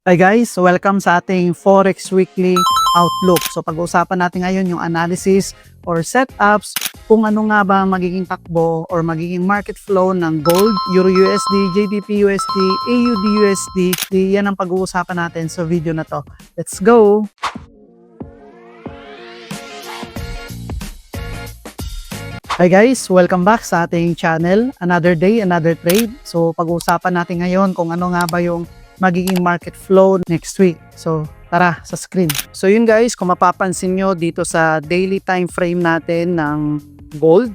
Hi guys, welcome sa ating Forex Weekly Outlook. So pag-uusapan natin ngayon yung analysis or setups kung ano nga ba magiging takbo or magiging market flow ng gold, Euro USD, JPY USD, AUD USD. Yan ang pag-uusapan natin sa video na to. Let's go! Hi guys, welcome back sa ating channel. Another day, another trade. So pag-uusapan natin ngayon kung ano nga ba yung magiging market flow next week. So tara sa screen. So yun guys, kung mapapansin nyo dito sa daily time frame natin ng gold,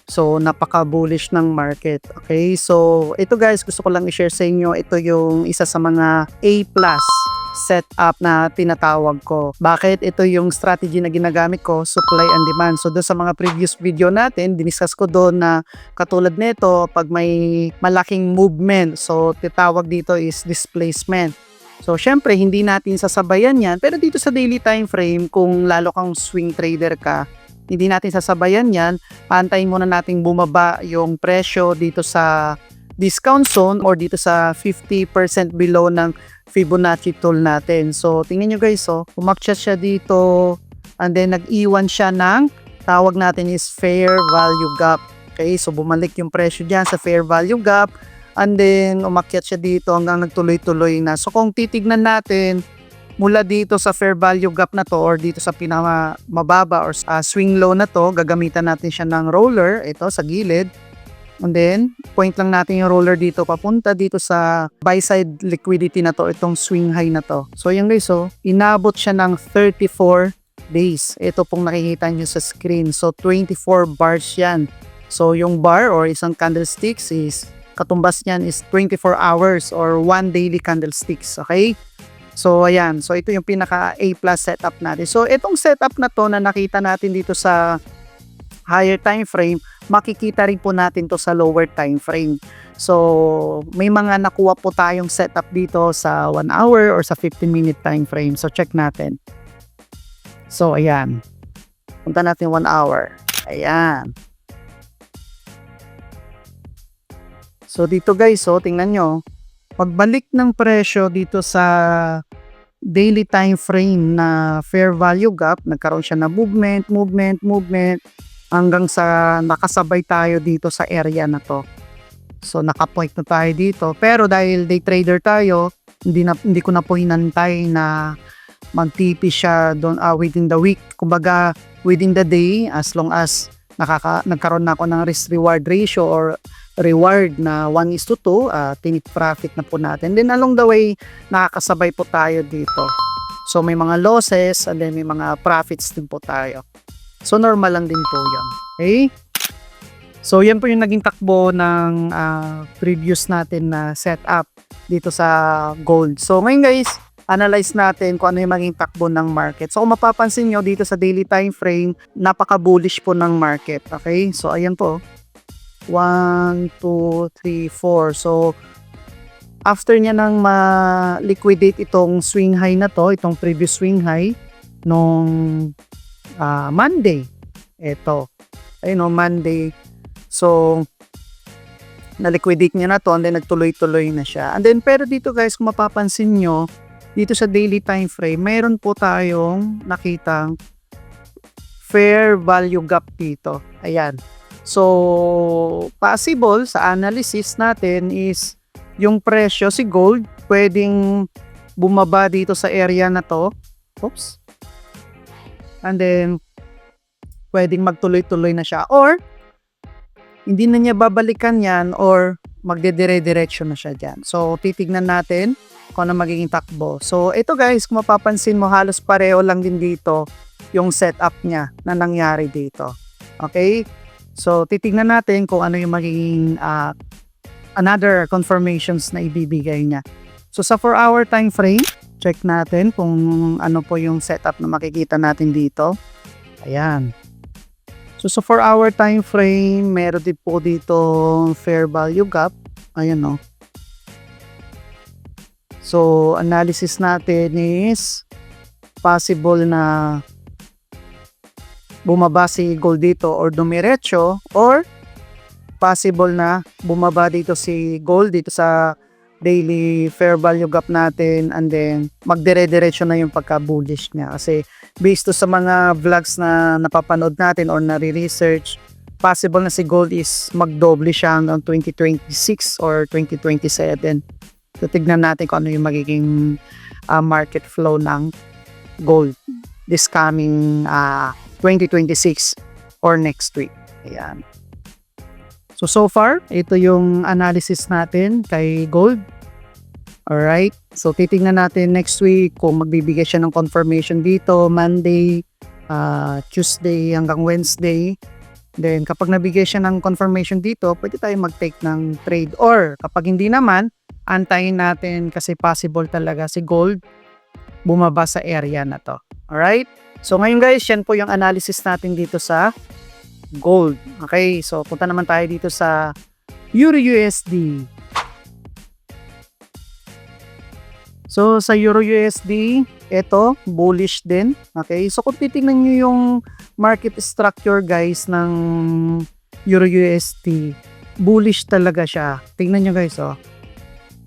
so napaka-bullish ng market. Okay, so ito guys, gusto ko lang i-share sa inyo, ito yung isa sa mga A+ setup na tinatawag ko. Bakit? Ito yung strategy na ginagamit ko, supply and demand. So doon sa mga previous video natin, diniscuss ko doon na katulad nito, pag may malaking movement, so titawag dito is displacement. So syempre, hindi natin sasabayan yan, pero dito sa daily time frame, kung lalo kang swing trader ka, hindi natin sasabayan yan, paantayin muna nating bumaba yung presyo dito sa discount zone or dito sa 50% below ng Fibonacci tool natin. So tingnan nyo guys, umakyat siya dito and then nag-iwan siya ng tawag natin is fair value gap. Okay, so bumalik yung presyo dyan sa fair value gap and then umakyat siya dito hanggang nagtuloy-tuloy na. So kung titignan natin mula dito sa fair value gap na to or dito sa pinamababa or swing low na to, gagamitan natin siya ng roller, ito sa gilid. And then, point lang natin yung roller dito papunta dito sa buy side liquidity na to, itong swing high na to. So yung guys, inabot siya ng 34 days. Ito pong nakikita nyo sa screen. So 24 bars yan. So yung bar or isang candlesticks is, katumbas niyan is 24 hours or one daily candlesticks. Okay? So ayan. So ito yung pinaka A+ setup natin. So itong setup na to na nakita natin dito sa higher time frame, makikita rin po natin to sa lower time frame. So may mga nakuha po tayong setup dito sa 1 hour or sa 15-minute time frame. So check natin. So ayan. Punta natin 1 hour. Ayan. So dito guys, tingnan nyo. Pagbalik ng presyo dito sa daily time frame na fair value gap, nagkaroon siya na movement hanggang sa nakasabay tayo dito sa area na to. So nakapoint na tayo dito. Pero dahil day trader tayo, hindi ko na po hinantay na mag-TP siya doon within the week. Kumbaga within the day, as long as nagkaroon na ako ng risk-reward ratio or reward na 1:2, tinit-profit na po natin. Then along the way, nakakasabay po tayo dito. So may mga losses and then may mga profits din po tayo. So normal lang din po yun. Okay? So yan po yung naging takbo ng previous natin na setup dito sa gold. So ngayon guys, analyze natin kung ano yung maging takbo ng market. So kung mapapansin nyo dito sa daily time frame, napaka-bullish po ng market. Okay? So ayan po. 1, 2, 3, 4. So after niya nang ma-liquidate itong swing high na to, itong previous swing high nung Monday. Ito. Ayun Monday. So, na-liquidate niya na to and then nagtuloy-tuloy na siya. And then, pero dito guys, kung mapapansin nyo, dito sa daily time frame, mayroon po tayong nakitang fair value gap dito. Ayan. So, possible sa analysis natin is yung presyo, si gold, pwedeng bumaba dito sa area na to. Oops. And then, pwedeng magtuloy-tuloy na siya. Or, hindi na niya babalikan yan or magdedire-diretso na siya dyan. So, titignan natin kung ano magiging takbo. So, ito guys, kung mapapansin mo, halos pareho lang din dito yung setup niya na nangyari dito. Okay? So, titignan natin kung ano yung magiging another confirmations na ibibigay niya. So, sa 4-hour time frame, check natin kung ano po yung setup na makikita natin dito. Ayan. So sa 4-hour time frame, meron din po dito fair value gap. Ayan So analysis natin is possible na bumaba si gold dito or dumiretso or possible na bumaba dito si gold dito sa daily fair value gap natin, and then magdire-diretso na yung pagka-bullish niya. Kasi based to sa mga vlogs na napapanood natin or nare-research, possible na si gold is magdoble siya hanggang 2026 or 2027. So tignan natin kung ano yung magiging market flow ng gold this coming 2026 or next week. Ayan. So far, ito yung analysis natin kay gold. Alright, so titingnan natin next week kung magbibigay siya ng confirmation dito, Monday, Tuesday hanggang Wednesday. Then kapag nabigay siya ng confirmation dito, pwede tayo mag-take ng trade. Or kapag hindi naman, antayin natin kasi possible talaga si gold bumaba sa area na to. Alright, so ngayon guys, yan po yung analysis natin dito sa gold. Okay, so punta naman tayo dito sa Euro USD. So, sa Euro USD, ito, bullish din. Okay, so kung titingnan nyo yung market structure guys ng Euro USD, bullish talaga siya. Tingnan nyo guys, oh.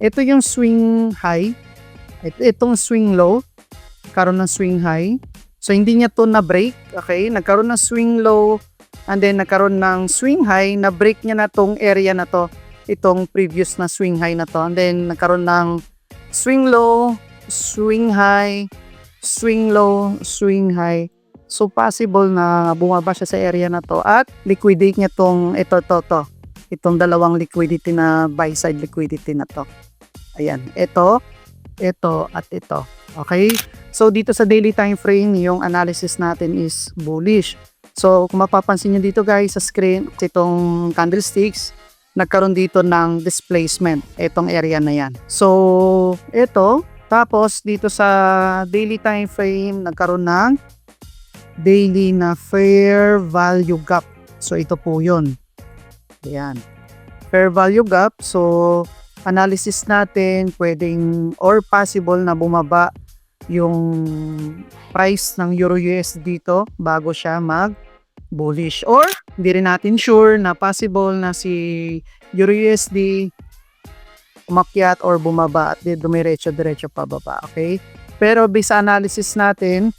Ito yung swing high. Itong swing low, karoon ng swing high. So, hindi niya to na-break. Okay, nagkaroon ng swing low, and then nagkaroon ng swing high, na-break niya na tong area na to, itong previous na swing high na to. And then, nagkaroon ng swing low, swing high, swing low, swing high. So possible na bumaba siya sa area na to at liquidate niya tong itong dalawang liquidity na buy side liquidity na to. Ayan, ito at ito. Okay? So dito sa daily time frame, yung analysis natin is bullish. So kung mapapansin niyo dito guys sa screen, itong candlesticks, nagkaroon dito ng displacement, itong area na yan. So, ito, tapos dito sa daily time frame, nagkaroon ng daily na fair value gap. So, ito po yun. Ayan. Fair value gap. So, analysis natin, pwedeng or possible na bumaba yung price ng Euro USD dito bago siya bullish, or hindi rin natin sure na possible na si Euro USD umakyat or bumaba at dumiretso-diretso pababa. Okay, pero based sa analysis natin,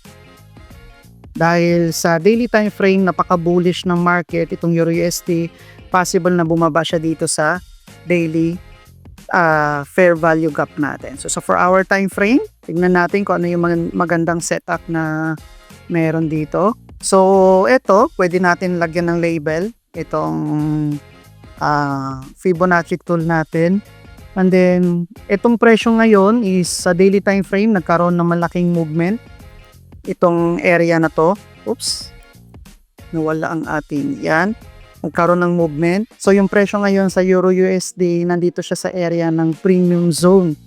dahil sa daily time frame napaka-bullish ng market itong Euro USD, possible na bumaba siya dito sa daily fair value gap natin. So 4 hour time frame, tingnan natin kung ano yung magandang setup na meron dito. So, ito, pwede natin lagyan ng label, itong Fibonacci tool natin. And then, itong presyo ngayon is sa daily time frame, nagkaroon ng malaking movement. Itong area na to, oops, nawala ang ating, yan, nagkaroon ng movement. So, yung presyo ngayon sa Euro USD, nandito siya sa area ng premium zone.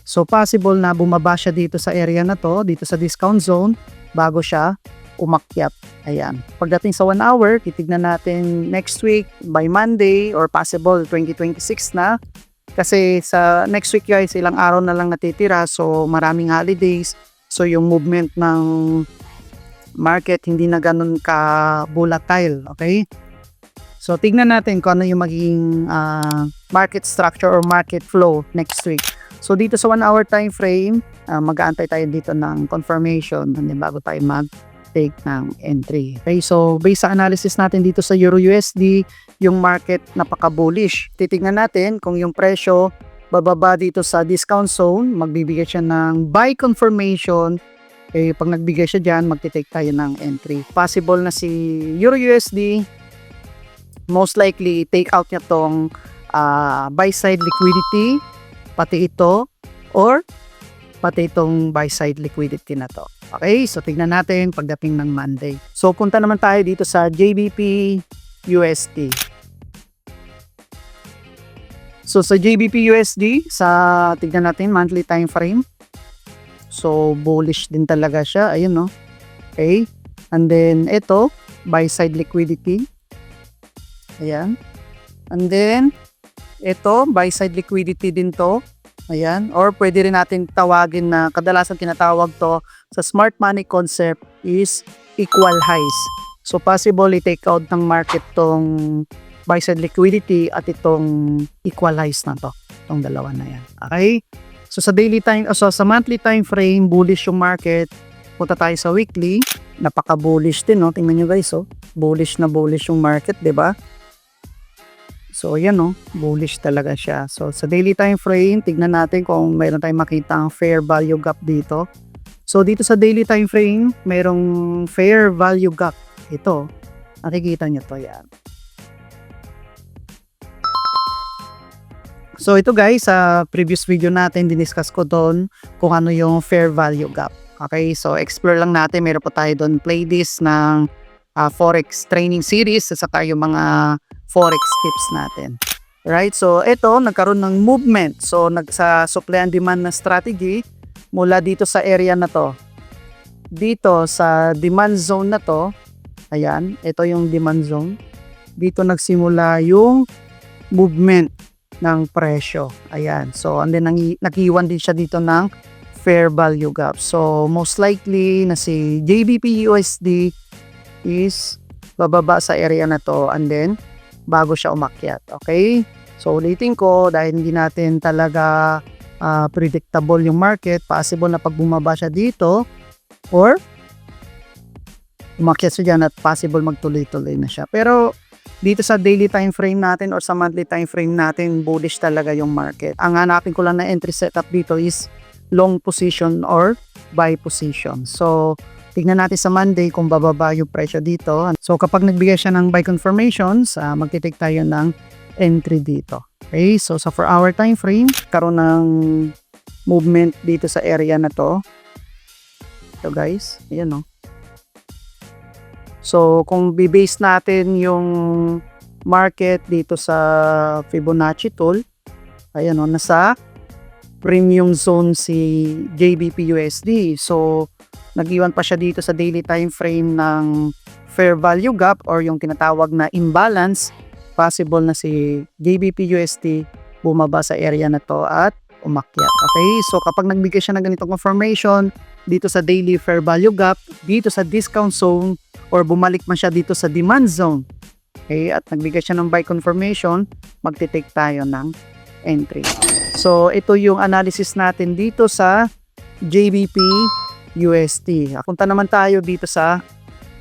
So, possible na bumaba siya dito sa area na to, dito sa discount zone, bago siya umakyat. Ayan. Pagdating sa 1 hour, titignan natin next week by Monday or possible 2026 na. Kasi sa next week guys, ilang araw na lang natitira. So maraming holidays. So yung movement ng market hindi na ganun ka volatile. Okay? So tignan natin kung ano yung magiging market structure or market flow next week. So dito sa 1 hour time frame, mag-aantay tayo dito ng confirmation and then bago tayo take ng entry. Okay, so based sa analysis natin dito sa Euro USD, yung market napaka-bullish. Titingnan natin kung yung presyo bababa dito sa discount zone, magbibigay siya ng buy confirmation. Okay, pag nagbigay siya dyan, magti-take tayo ng entry. Possible na si Euro USD, most likely take out niya tong buy side liquidity, pati ito, or pati itong buy side liquidity na to. Okay, so tignan natin pagdating ng Monday. So punta naman tayo dito sa JBP USD. So sa JBP USD, tignan natin monthly time frame. So bullish din talaga siya, ayun no. Okay, and then ito, buy side liquidity. Ayan. And then ito, buy side liquidity din to. Ayan, or pwede rin natin tawagin na kadalasan tinatawag to sa smart money concept is equal highs. So possible i-take out ng market tong buy side liquidity at itong equal highs na to. Itong dalawa na yan. Okay? So sa sa monthly time frame, bullish yung market. Punta tayo sa weekly. Napaka-bullish din, no? Tingnan nyo guys, oh. Bullish na bullish yung market, 'di ba? So yan, no? Bullish talaga siya. So sa daily time frame, tignan natin kung mayroon tayong makita ang fair value gap dito. So dito sa daily time frame, mayroong fair value gap. Ito, nakikita nyo to, yan. So ito guys, sa previous video natin, diniscuss ko doon kung ano yung fair value gap. Okay, so explore lang natin. Meron po tayo doon playlist ng Forex training series at saka yung mga Forex tips natin. Right, so ito, nagkaroon ng movement. So sa supply and demand na strategy, mula dito sa area na to. Dito sa demand zone na to, ayan, ito yung demand zone. Dito nagsimula yung movement ng presyo. Ayan, so and then nakiwan din siya dito ng fair value gap. So most likely na si JBP USD is bababa sa area na to and then bago siya umakyat. Okay? So ulitin ko, dahil hindi natin talaga predictable yung market, possible na pag bumaba siya dito or umakyat siya dyan at possible magtuloy-tuloy na siya. Pero dito sa daily time frame natin or sa monthly time frame natin, bullish talaga yung market. Ang hanapin ko lang na entry setup dito is long position or buy position. So, tignan natin sa Monday kung bababa yung presyo dito. So, kapag nagbigay siya ng buy confirmations, magtitake tayo ng entry dito. Okay, so sa 4-hour time frame, karoon ng movement dito sa area na to. Ito guys, ayan o. So, kung bibase natin yung market dito sa Fibonacci tool, ayan o, nasa premium zone si JBP USD. So, nag-iwan pa siya dito sa daily time frame ng fair value gap or yung tinatawag na imbalance. Possible na si JBP USD bumaba sa area na to at umakyat. Okay? So, kapag nagbigay siya ng ganitong confirmation dito sa daily fair value gap, dito sa discount zone, or bumalik man siya dito sa demand zone, okay, at nagbigay siya ng buy confirmation, magtitake tayo ng entry. So, ito yung analysis natin dito sa JBP USD. Punta naman tayo dito sa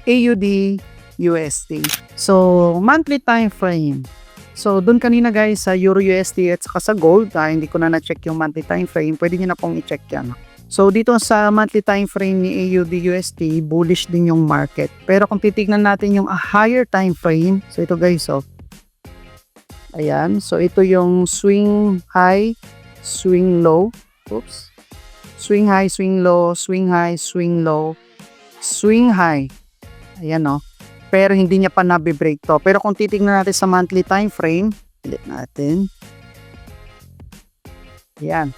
AUD USD. So, monthly time frame. So, dun kanina guys sa Euro USD at saka sa gold, hindi ko na na-check yung monthly time frame. Pwede nyo na pong i-check yan. So, dito sa monthly time frame ni AUD USD, bullish din yung market. Pero kung titignan natin yung higher time frame, so ito guys, oh. Ayan, so ito yung swing high, swing low. Oops. Swing high, swing low, swing high, swing low, swing high. Ayan, oh. Pero hindi niya pa nabi-break to. Pero kung titignan natin sa monthly time frame, ulit natin. Ayan.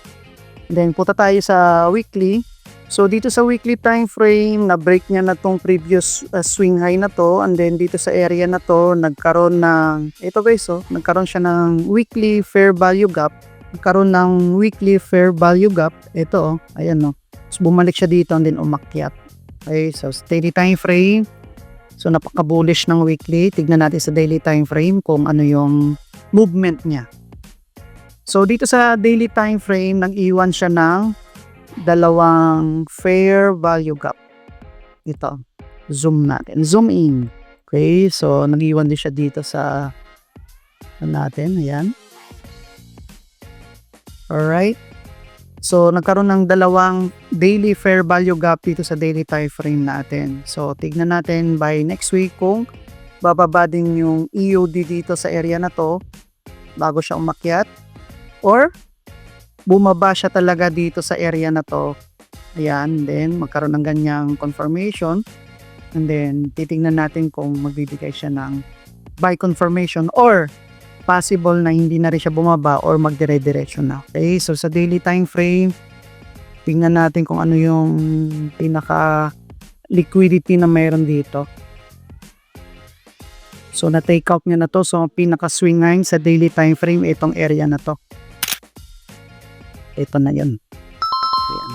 Then punta tayo sa weekly. So dito sa weekly time frame, na-break niya na tong previous swing high na to, and then dito sa area na to, nagkaroon ng, ito guys, oh, nagkaroon siya ng weekly fair value gap. Nagkaroon ng weekly fair value gap. Ito, oh, ayan, oh. So bumalik siya dito and then umakyat. Okay, so steady time frame. So napaka-bullish ng weekly. Tignan natin sa daily time frame kung ano yung movement niya. So dito sa daily time frame, nag-iwan siya ng dalawang fair value gap. Ito, zoom natin. Zoom in. Okay, so nag-iwan din siya dito sa natin. Ayan. Alright. So nagkaroon ng dalawang daily fair value gap dito sa daily time frame natin. So tignan natin by next week kung bababa din yung EOD dito sa area na to bago siya umakyat, or bumaba siya talaga dito sa area na to. Ayan, then magkaroon ng ganyang confirmation, and then titingnan natin kung magbibigay siya ng buy confirmation or possible na hindi na rin siya bumaba or magdire-diretso na. Okay, so sa daily time frame, tingnan natin kung ano yung pinaka liquidity na mayroon dito. So na-take out niya na to. So pinaka swing line sa daily time frame, itong area na to. Ito na yun. Ayan.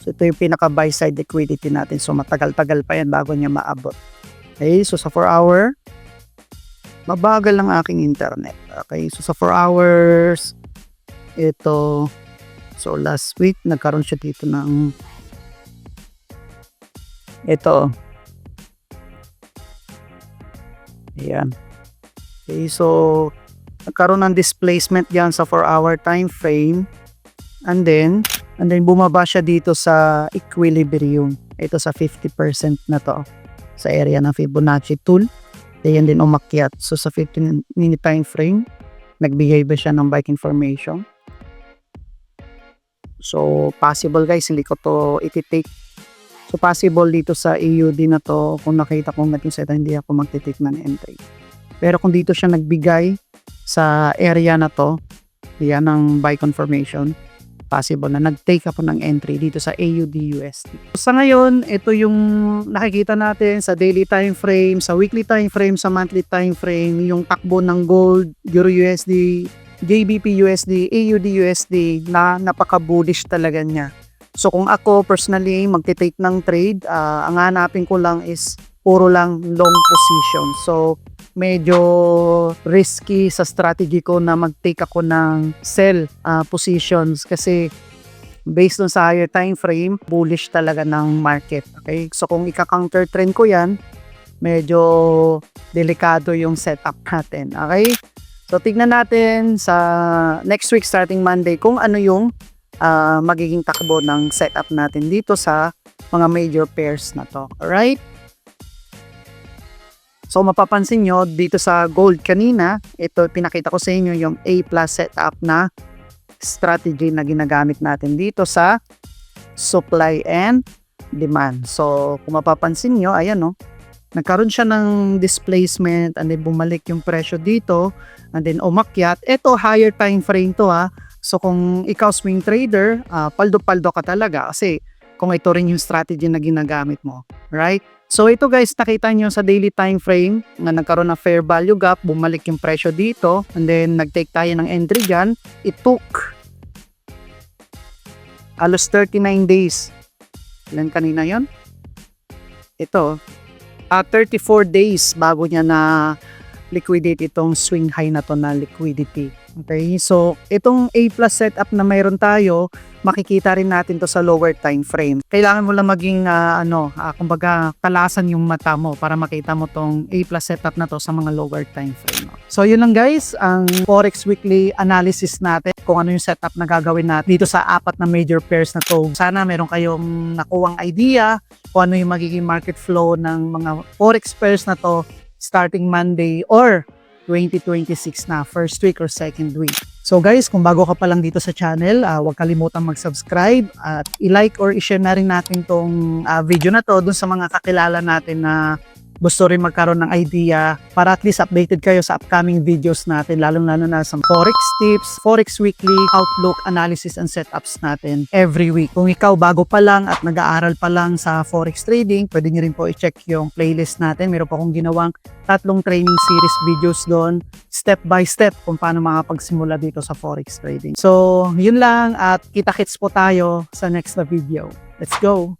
So ito yung pinaka buy side liquidity natin. So matagal-tagal pa yan bago niya maabot. Okay, so sa 4 hour, mabagal lang aking internet. Okay, so sa 4 hours, Ito, so last week nagkaroon siya dito ng ito. Ayan. Okay, so nagkaroon ng displacement yan sa 4-hour time frame. And then bumaba siya dito sa equilibrium. Ito sa 50% na to. Sa area ng Fibonacci tool. Ayan din umakyat. So sa 15-minute time frame, nagbigay ba siya ng bike information? So possible guys, hindi ko to iti-take. So possible dito sa AUD na to, kung nakita kong nag-set, hindi ako magti-take ng entry. Pero kung dito siya nagbigay sa area na to, yan ang buy confirmation, possible na nag-take ako ng entry dito sa AUD USD. Sa ngayon, ito yung nakikita natin sa daily time frame, sa weekly time frame, sa monthly time frame, yung takbo ng gold, Euro USD, JBP USD, AUD USD na napaka-bullish talaga niya. So kung ako personally magte-take ng trade, ang hanapin ko lang is puro lang long position. So medyo risky sa strategy ko na mag-take ako ng sell positions kasi based on sa higher time frame, bullish talaga ng market. Okay? So kung ika-counter trend ko yan, medyo delikado yung setup natin. Okay? So tignan natin sa next week starting Monday kung ano yung magiging takbo ng setup natin dito sa mga major pairs na to. Alright? So mapapansin nyo dito sa gold kanina, ito pinakita ko sa inyo yung A+ setup na strategy na ginagamit natin dito sa supply and demand. So kung mapapansin nyo, ayan no, nagkaroon siya ng displacement and then bumalik yung presyo dito and then umakyat. Ito higher time frame to ha. So kung ikaw swing trader, paldo-paldo ka talaga kasi kung ito rin yung strategy na ginagamit mo. Right? So ito guys, nakita nyo sa daily time frame na nagkaroon ng fair value gap, bumalik yung presyo dito, and then nag-take tayo ng entry dyan. It took alos 39 days. Ilan kanina yon? Ito, 34 days bago niya na liquidate itong swing high na to na liquidity. Okay, so itong A+ setup na mayroon tayo, makikita rin natin to sa lower time frame. Kailangan mo lang maging kumbaga kalasan yung mata mo para makita mo tong A+ setup na to sa mga lower time frame. So yun lang guys, ang Forex Weekly analysis natin kung ano yung setup na gagawin natin dito sa 4 na major pairs na to. Sana meron kayong nakuwang idea kung ano yung magiging market flow ng mga Forex pairs na to starting Monday or 2026 na, first week or second week. So guys, kung bago ka pa lang dito sa channel, huwag kalimutan mag-subscribe at i-like or i-share na rin natin tong video na to dun sa mga kakilala natin na gusto rin magkaroon ng idea para at least updated kayo sa upcoming videos natin, lalong-lalo na sa Forex tips, Forex Weekly, Outlook, analysis and setups natin every week. Kung ikaw bago pa lang at nag-aaral pa lang sa Forex trading, pwede nyo rin po i-check yung playlist natin. Meron po akong ginawang 3 training series videos doon, step by step kung paano makapagsimula dito sa Forex trading. So, yun lang at kita-kits po tayo sa next na video. Let's go!